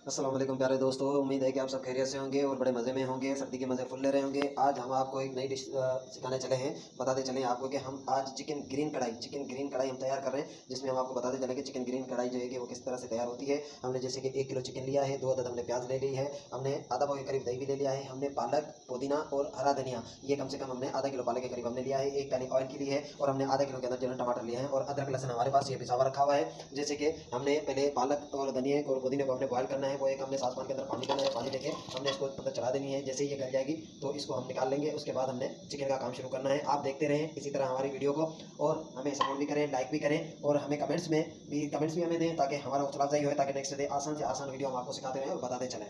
अस्सलाम वालेकुम प्यारे दोस्तों, उम्मीद है कि आप सब खैरियत से होंगे और बड़े मज़े में होंगे, सर्दी के मज़े फुल ले रहे होंगे। आज हम आपको एक नई डिश सिखाने चले हैं। बताते चलें आपको कि हम आज चिकन ग्रीन कढ़ाई हम तैयार कर रहे हैं, जिसमें हम आपको बताते चलें कि चिकन ग्रीन कढ़ाई जो है कि वो किस तरह से तैयार होती है। हमने जैसे कि 1 किलो चिकन लिया है, 2 अदद हमने प्याज ले ली है, हमने आधा पाव के करीब दही भी ले लिया है, हमने पालक, पुदीना और हरा धनिया, ये कम से कम हमने आधा किलो पालक के करीब हमने लिया है, 1 टन ऑयल की ली है और हमने आधा किलो के अंदर जो है टमाटर लिए हैं और अदरक लहसुन हमारे पास ये पिसा हुआ रखा हुआ है। जैसे कि हमने पहले पालक और धनिया और पुदीने को हमने बॉयल करना है, वो एक हमने सासपान के अंदर पानी करना है, पानी लेके हमने इसको अंदर चढ़ा देनी है। जैसे ही ये गल जाएगी तो इसको हम निकाल लेंगे, उसके बाद हमने चिकन का काम शुरू करना है। आप देखते रहें इसी तरह हमारी वीडियो को और हमें सपोर्ट भी करें, लाइक भी करें और हमें कमेंट्स भी हमें दें, ताकि हमारा हौसला अफजाई हो, ताकि नेक्स्ट डे आसान से आसान वीडियो हम आपको सिखाते रहें और बताते चलें।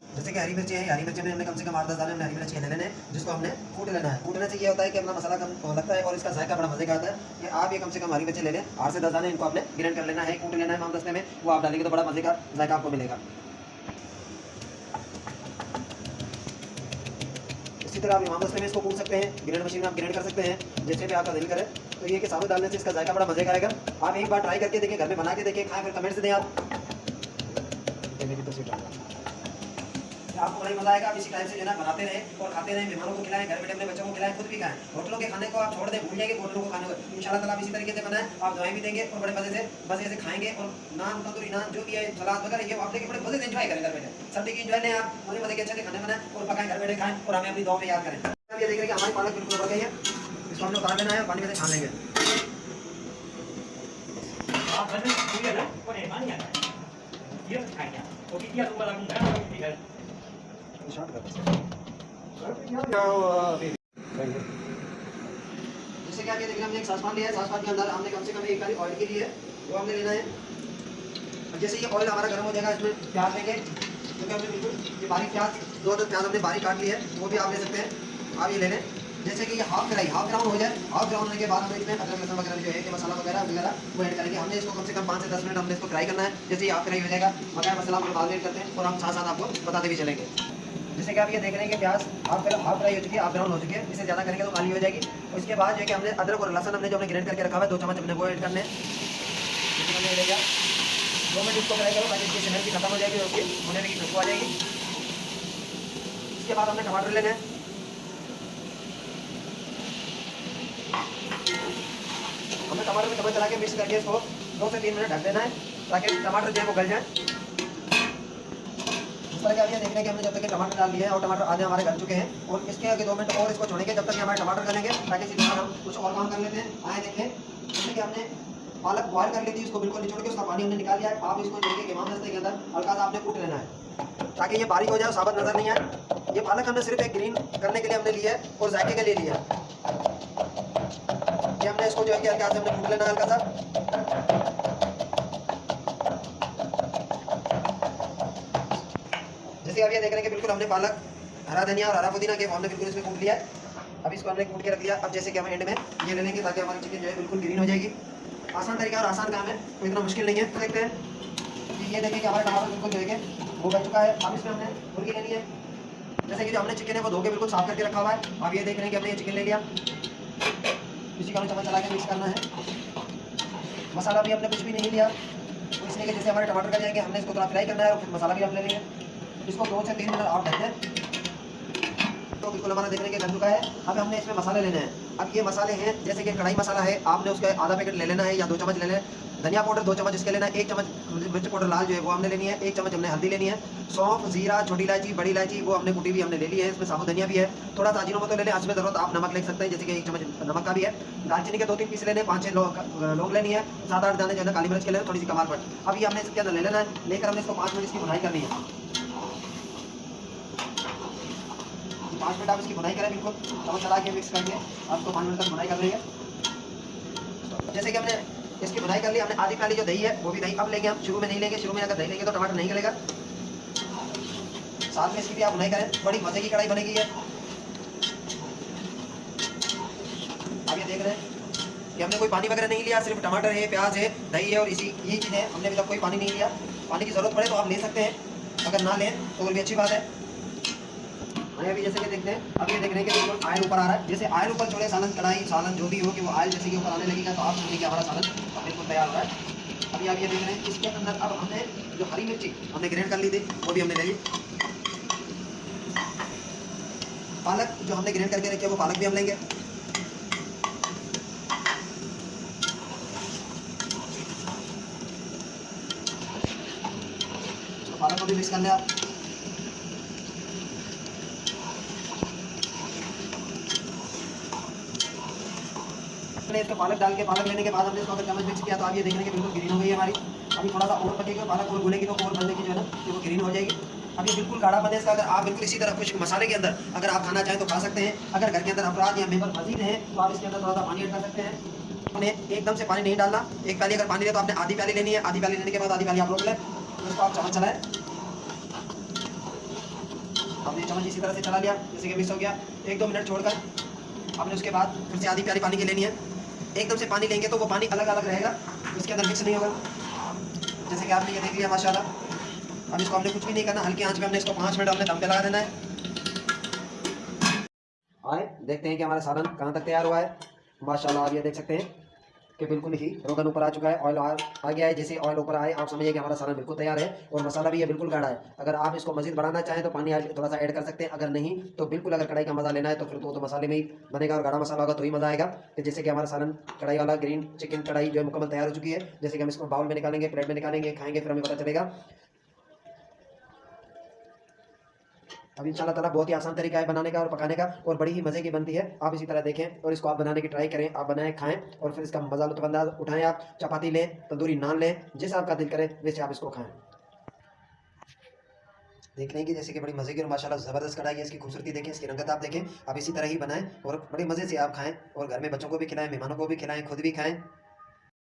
जैसे कि हरी मिर्ची है, हरी मिर्ची में हमने कम से कम 8-10 दाने हमने हरी मिर्च के ले लेने हैं, जिसको हमने कूट लेना है। कूटने से ये होता है कि अपना मसाला कम लगता है और इसका जायका बड़ा मजे का आता है। ये आप ये कम से कम हरी मिर्ची ले लें, 8 से 10 दाने, इनको आपने ग्राइंड कर लेना है, कूट लेना है मामदस्ते में, वो आप डालेंगे तो बड़ा मजे का जायका आपको मिलेगा। इसी तरह आप इमामदस्ते में इसको कूट सकते हैं, ग्राइंड मशीन में आप ग्राइंड कर सकते हैं, जैसे भी आपका दिल करे। तो ये कि साबुत डालने से इसका जायका बड़ा मजे का आएगा। आप एक बार ट्राई करके देखिए, घर में बना के देखिए, खाएं, फिर कमेंट्स दें आप। मेरी तस्वीर डालना, आपको बड़ा मजा आएगा। आप इसी टाइप से जो है बनाते रहें और खाते रहें, मेहमानों को खिलाएं, घर बैठे अपने बच्चों को खिलाएं, खुद भी खाएं। होटलों के खाने को आप छोड़ दें, भूल जाएंगे होटलों को खाने को। इंशाल्लाह ताला आप इसी तरीके से बनाएं, आप दुआएं भी देंगे और बड़े मजे से बस ऐसे खाएंगे। और नान, तंदूरी नान जो भी है, सलाद वगैरह, ये आप देखिए बड़े मजे से एंजॉय करें घर बैठे। सर्दी की एंजॉय लें आप, मजे मजे के अच्छे खाने बनाएं और पकाएं, घर बैठे खाएं और हमें अपनी दुआ में याद करें। अब ये देख रहे हैं कि हमारी पालक बिल्कुल पक गई है, इसको हमने उतार लेना है और पानी में से छान लेंगे। आप घर में पूरी ना कोई पानी आता है ये खाएंगे तो क्या तुम वाला घर में भी है शॉर्ट कर जैसे कि आप ये देखिए, हमने एक सासपान लिया है, सासपान के अंदर हमने कम से कम 1 कड़ी ऑयल की ली है, वो हमने लेना है। और जैसे ये ऑयल हमारा गर्म हो जाएगा, इसमें प्याज लेंगे, क्योंकि हमने बिल्कुल ये बारीक प्याज, 2 अदद प्याज हमने बारीक काट ली है, वो भी आप ले सकते हैं। आप ये ले लें, जैसे कि ये हाफ ब्राउन हो जाए। हाफ ब्राउन होने के बाद हम इसमें अदरक लहसुन वगैरह जो है कि मसाला वगैरह वो ऐड करेंगे। हमने इसको कम से कम 5 से 10 मिनट हमने इसको फ्राई करना है। जैसे ही हाफ फ्राई हो जाएगा, बगैर मसाला हम बाद में करते हैं और हम साथ साथ आपको बताते भी चलेंगे। जैसे कि आप ये देख रहे हैं कि प्याज हाफ फ्राई हो चुकी है, हाफ ब्राउन हो चुकी है। इससे ज़्यादा करेंगे तो काली हो जाएगी। और इसके बाद जो है कि हमने अदरक और लहसुन हमने जो हमने ग्राइंड करके रखा हुआ है, 2 चम्मच हमने वो ऐड करने हैं। जैसे हमने ले लिया, 2 मिनट इसको फ्राई करो ताकि इसकी स्मेल भी खत्म हो जाएगी, उसकी होने की खुशबू आ जाएगी। इसके बाद हमने टमाटर लेने हैं, हमें टमाटर में चम्मच चला के मिक्स करके इसको 2 से 3 मिनट ढक देना है, ताकि टमाटर जो है वो गल जाए। इस तरह के आप ये देख रहे हैं कि हमने जब तक टमाटर डाल दिए हैं और टमाटर आधे हमारे गल चुके हैं, और इसके आगे 2 मिनट और इसको छोड़ेंगे जब तक कि हमारे टमाटर गलेंगे, ताकि इसी तरह हम कुछ और काम कर लेते हैं। आए देखें, जैसे कि हमने पालक बॉयल कर ली थी, उसको बिल्कुल निचोड़ के उसका पानी हमने निकाल लिया है। आप इसको जो है कि इमामदस्ते के अंदर हल्का सा आपने कूट लेना है, ताकि ये बारीक हो जाए, साबुत नजर नहीं आए। ये पालक हमने सिर्फ एक ग्रीन करने के लिए हमने लिया है और जायके के लिए लिया है। ये हमने इसको जो है कि हल्का से हमने कूट लेना है, हल्का सा। जैसे आप ये देख रहे हैं कि बिल्कुल हमने पालक, हरा धनिया और हरा पुदीना के हमने बिल्कुल इसमें कूट लिया है। अब इसको हमने कूट के रख लिया। अब जैसे कि हम एंड में ये ले लेंगे, ताकि हमारी चिकन जो है बिल्कुल ग्रीन हो जाएगी। आसान तरीका और आसान काम है, कोई इतना मुश्किल नहीं है। तो देखते हैं कि ये देखें कि हमारा टमाटर बिल्कुल जो है कि वो बन चुका है। अब इसमें हमने मुर्गी लेनी है। जैसे कि जो हमने चिकन है वो धो के बिल्कुल साफ करके रखा हुआ है। अब ये देख रहे हैं कि हमने ये चिकन ले लिया, इसी का हमें चम्मच चला के मिक्स करना है। मसाला भी हमने कुछ भी नहीं लिया, तो इसलिए कि जैसे हमारे टमाटर कर जाएंगे, हमने इसको थोड़ा फ्राई करना है और फिर मसाला भी हम ले लेंगे। इसको 2 से 3 मिनट आप ढक दें। तो बिल्कुल हमारा देखने के बन चुका है। अब हमने इसमें मसाले लेने हैं। अब ये मसाले हैं, जैसे कि कढ़ाई मसाला है, आपने उसका आधा पैकेट ले लेना है या 2 चम्मच ले लें। धनिया पाउडर 2 चम्मच इसके लेना है। 1 चम्मच मिर्च पाउडर लाल जो है वो हमने लेनी है। 1 चम्मच हमने हल्दी लेनी है। सौंफ, जीरा, छोटी इलायची, बड़ी इलायची वो हमने कुटी भी हमने ले ली है। इसमें साबुत धनिया भी है। थोड़ा सा अजीनोमोटो ले लें, इसमें ज़रूरत आप नमक ले सकते हैं, जैसे कि 1 चम्मच नमक का भी है। दालचीनी के 2-3 पीस लेने, 5-6 लौंग लेनी है, 7-8 दाने जो है काली मिर्च के लेने, थोड़ी सी कमाल पट। अब ये हमने इसके अंदर ले लेना है। लेकर हमने इसको 5 मिनट इसकी भुनाई करनी है। 5 मिनट आप इसकी भुनाई करें, बिल्कुल चम्मच चला के मिक्स करके आपको 5 मिनट तक भुनाई कर लेंगे। जैसे कि हमने इसकी भुनाई कर ली, हमने आधी प्याली जो दही है वो भी दही अब लेंगे हम, शुरू में नहीं लेंगे। शुरू में अगर दही लेंगे तो टमाटर नहीं गलेगा। साथ में इसकी भी आप भुनाई करें, बड़ी मजे की कढ़ाई बनेगी है। अब ये देख रहे हैं कि हमने कोई पानी वगैरह नहीं लिया, सिर्फ टमाटर है, प्याज है, दही है और इसी यही चीज़ें हमने अभी तक कोई पानी नहीं लिया। पानी की ज़रूरत पड़े तो आप ले सकते हैं, अगर ना लें तो और भी अच्छी बात है। आगे अभी जैसे कि देखते हैं, अब ये देख रहे हैं कि बिल्कुल ऑयल ऊपर आ रहा है। जैसे ऑयल ऊपर छोड़े सालन कढ़ाई सालन जो भी हो कि वो ऑयल जैसे कि ऊपर आने लगेगा तो आप समझिए कि हमारा सालन अब बिल्कुल तैयार हो रहा है। अभी आप ये देख रहे हैं इसके अंदर अब हमने जो हरी मिर्ची हमने ग्रेट कर ली थी वो भी हमने ले ली। पालक जो हमने ग्रेट करके रखी है वो पालक भी हम लेंगे। पालक को भी मिक्स कर लिया। हमने इसको पालक डाल के पालक लेने के बाद हमने इसको अगर चम्मच मिक्स किया तो आप ये देख रहे हैं कि बिल्कुल ग्रीन हो गई है हमारी। अभी थोड़ा सा और पकेगी, पालक और घुलेगी तो और बनने की जो है ना कि वो ग्रीन हो जाएगी। अब ये बिल्कुल गाढ़ा बने इसका। अगर आप बिल्कुल इसी तरह कुछ मसाले के अंदर अगर आप खाना चाहें तो खा सकते हैं। अगर घर के अंदर अफराद या मेंबर मजीद हैं तो आप इसके अंदर थोड़ा सा पानी ऐड कर सकते हैं। हमने एकदम से पानी नहीं डालना। एक प्याली अगर पानी ले तो आपने आधी प्याली लेनी है। आधी प्याली लेने के बाद आधी प्याली आप रोक लें, उसको आप चम्मच चलाएं। हमने चम्मच इसी तरह से चला लिया जैसे कि मिक्स हो गया। 1-2 मिनट छोड़कर हमने उसके बाद फिर से आधी प्याली पानी की लेनी है। एकदम से पानी लेंगे तो वो पानी अलग अलग रहेगा, उसके अंदर मिक्स नहीं होगा। जैसे कि आपने ये देख लिया माशाल्लाह। अब इसको हमने कुछ भी नहीं करना, हल्की आंच पे हमने इसको 5 मिनट हमने दम पे लगा देना है। आए देखते हैं कि हमारा सालन कहाँ तक तैयार हुआ है। माशाल्लाह आप ये देख सकते हैं कि बिल्कुल ही रोगन ऊपर आ चुका है, ऑयल आ गया है। जैसे ऑयल ऊपर आए आप समझिए कि हमारा सालन बिल्कुल तैयार है और मसाला भी ये बिल्कुल गाढ़ा है। अगर आप इसको मजीद बढ़ाना चाहें तो पानी थोड़ा सा ऐड कर सकते हैं, अगर नहीं तो बिल्कुल अगर कढ़ाई का मज़ा लेना है तो फिर तो मसाले में ही बनेगा और गाढ़ा मसाला होगा तो ही मज़ा आएगा। कि जैसे कि हमारा सालन कढ़ाई वाला ग्रीन चिकन कढ़ाई जो है मुकम्मल तैयार हो चुकी है। जैसे कि हम इसको बाउल में निकालेंगे, प्लेट में निकालेंगे, खाएंगे, फिर हमें पता चलेगा। अब इंशाल्लाह ताला बहुत ही आसान तरीका है बनाने का और पकाने का और बड़ी ही मज़े की बनती है। आप इसी तरह देखें और इसको आप बनाने की ट्राई करें, आप बनाएं, खाएं और फिर इसका मज़ा लुत्फ़अंदाज़ उठाएं। आप चपाती लें, तंदूरी नान लें, जैसा आपका दिल करे वैसे आप इसको खाएं। देख रहे हैं कि जैसे कि बड़ी मज़े की और माशाल्लाह ज़बरदस्त कढ़ाई है। इसकी खूबसूरती देखें, इसकी रंगत आप देखें। आप इसी तरह ही बनाएं और बड़े मज़े से आप खाएं और घर में बच्चों को भी खिलाएं, मेहमानों को भी खिलाएं, खुद भी खाएं।